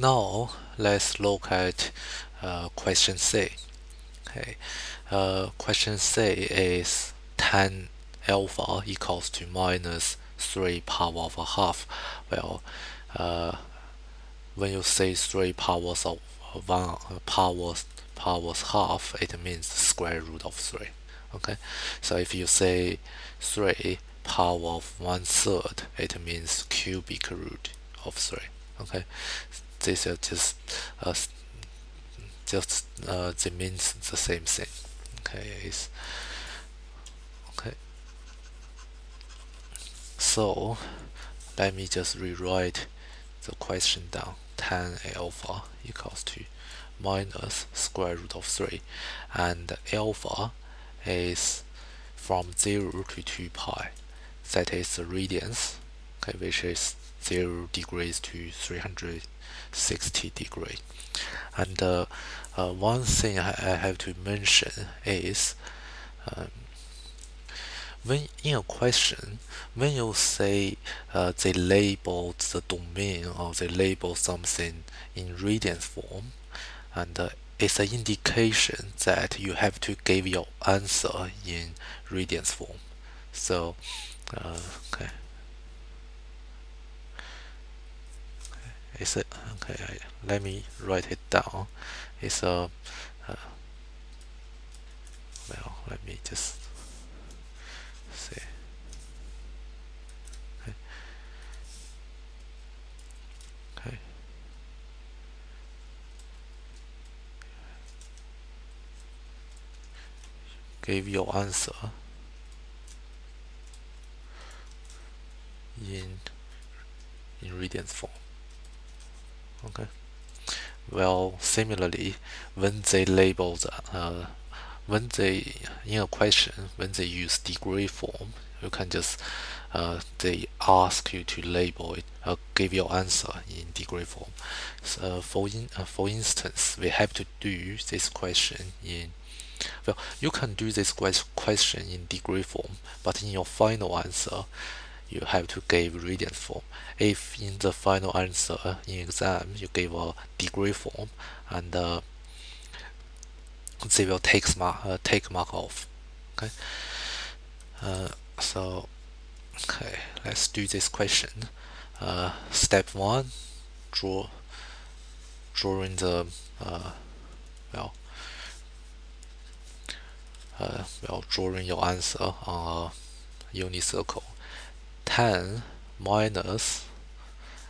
Now let's look at question C. Okay, question C is tan alpha equals to minus 3 power of a half. Well, uh, when you say 3 powers of one powers half, it means the square root of 3. Okay, so if you say 3 power of 1/3, it means cubic root of 3. Okay, this is just they means the same thing. Okay, okay. So let me just rewrite the question down. Tan alpha equals to minus square root of 3, and alpha is from 0 to 2 pi. That is the radians, okay, which is 0 degrees to 360 degrees. And one thing I have to mention is um, when in a question, when you say they label the domain or they label something in radians form, and it's an indication that you have to give your answer in radians form. So, okay, it's a, okay. Let me write it down. It's a well. Let me just say. Okay, okay. Give your answer in radians form. Okay. Well, similarly, when they label when they in a question when they use degree form, you can just they ask you to label it, give your answer in degree form. So for instance, we have to do this question in well, you can do this question in degree form, but in your final answer, you have to give radians form. If in the final answer in exam you give a degree form, and they will take mark off. Okay. So okay, let's do this question. Step one, drawing the uh, well drawing your answer on a unit circle. 10 minus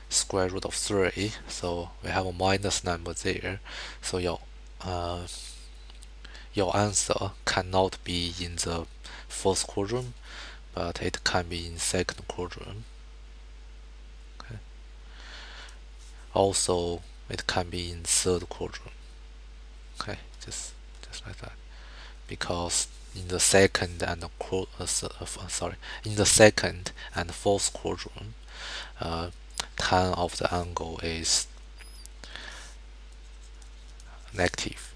square root of 3, so we have a minus number there, so uh, your answer cannot be in the first quadrant, but it can be in second quadrant. Okay. Also, it can be in third quadrant. Okay, just like that, because in the second and in the second and fourth quadrant, tan of the angle is negative.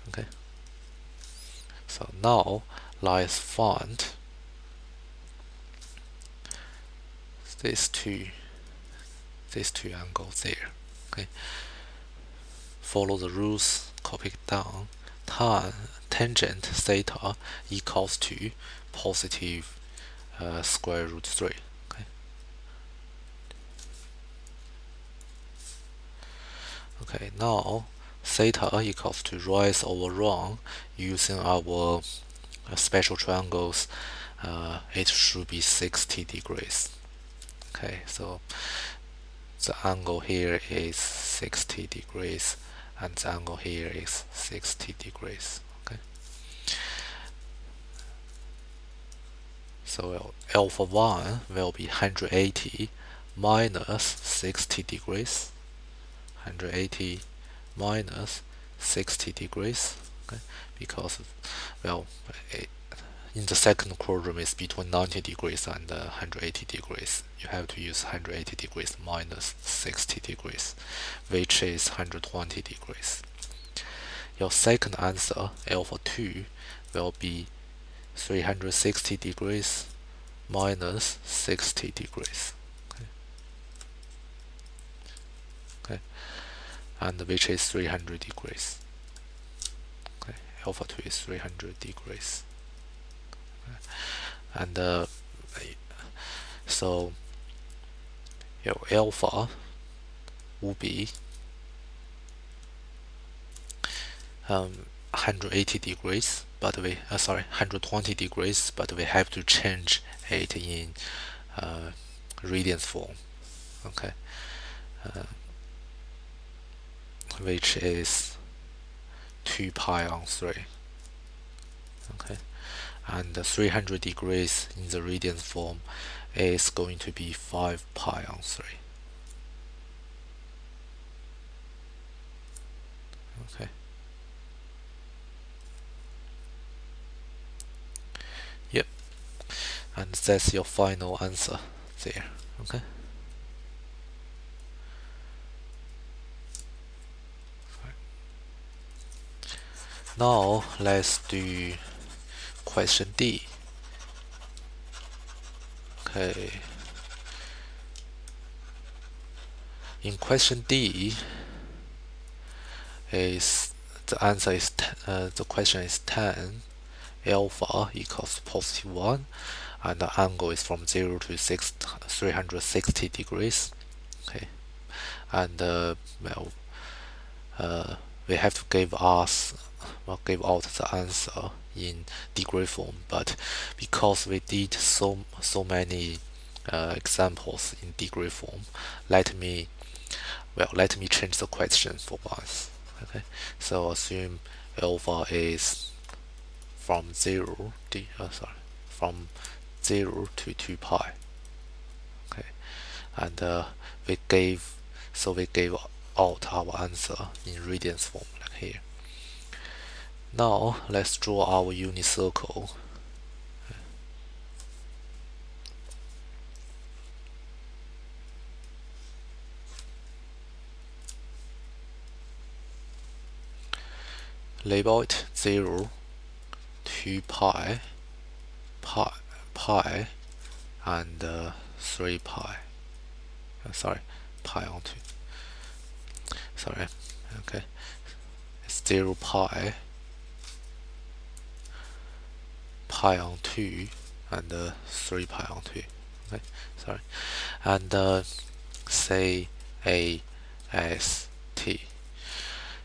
Okay, so now let's find these two angles there. Okay, follow the rules, copy it down. Tangent theta equals to positive square root 3. Okay. Okay, now theta equals to rise over run. Using our special triangles, it should be 60 degrees. Okay, so the angle here is 60 degrees, and the angle here is 60 degrees. Okay, so alpha 1 will be 180 minus 60 degrees. 180 minus 60 degrees. Okay, because well, in the second quadrant is between 90 degrees and 180 degrees. You have to use 180 degrees minus 60 degrees, which is 120 degrees. Your second answer, alpha 2, will be 360 degrees minus 60 degrees. Okay. Okay. and which is 300 degrees. Okay, alpha 2 is 300 degrees. And so alpha will be 180 degrees, but we 120 degrees, but we have to change it in radians form. Okay, which is 2 pi on 3. Okay, and 300 degrees in the radians form is going to be 5 pi on 3. Okay. Yep. And that's your final answer there. Okay. Now let's do question D. Okay. In question D, is the answer is the question is tan alpha equals positive 1, and the angle is from 0 to 360 degrees. Okay, and we have to give out the answer in degree form, but because we did so many examples in degree form, let me change the question for once. Okay, so assume alpha is from 0 to 2 pi. Okay, and we gave out our answer in radians form, like here. Now let's draw our unit circle. Label it 0, 2 pi, pi, and 3 pi. Pi on 2. Okay. It's 0 pi, pi on 2, and 3 pi on 2. Okay, and say A S T.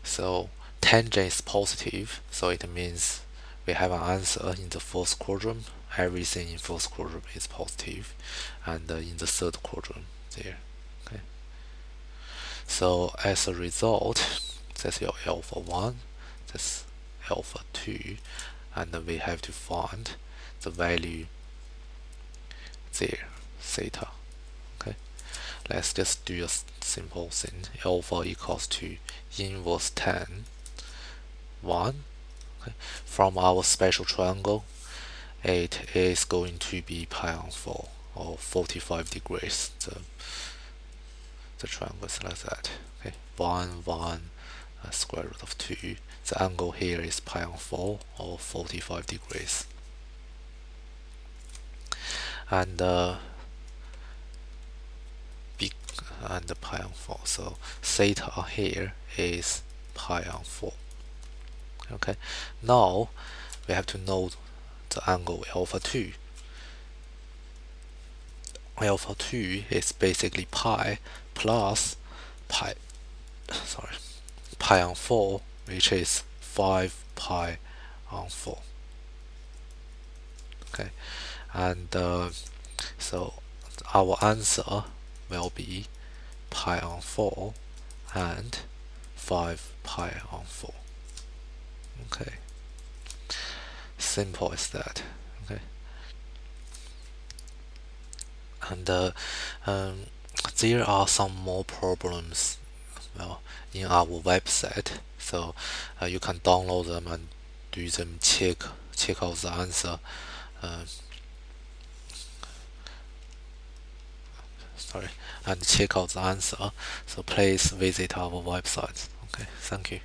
So tangent is positive, so it means we have an answer in the first quadrant. Everything in first quadrant is positive, and in the third quadrant there. Okay. So as a result, that's your alpha 1, that's alpha 2, and we have to find the value there, theta. Okay, let's just do a simple thing. Alpha equals to inverse tan 1. Okay. From our special triangle, it is going to be pi on 4, or 45 degrees. The triangle is like that. Okay, 1 1 square root of 2. The angle here is pi on 4, or 45 degrees. And pi on 4. So theta here is pi on 4. Okay, now we have to know the angle alpha 2. Alpha 2 is basically pi plus pi on 4, which is 5 pi on 4. Okay, and so our answer will be pi on 4 and 5 pi on 4. Okay, simple as that. Okay, and there are some more problems in our website, so you can download them and do them, check out the answer. And check out the answer. So please visit our website. Okay, thank you.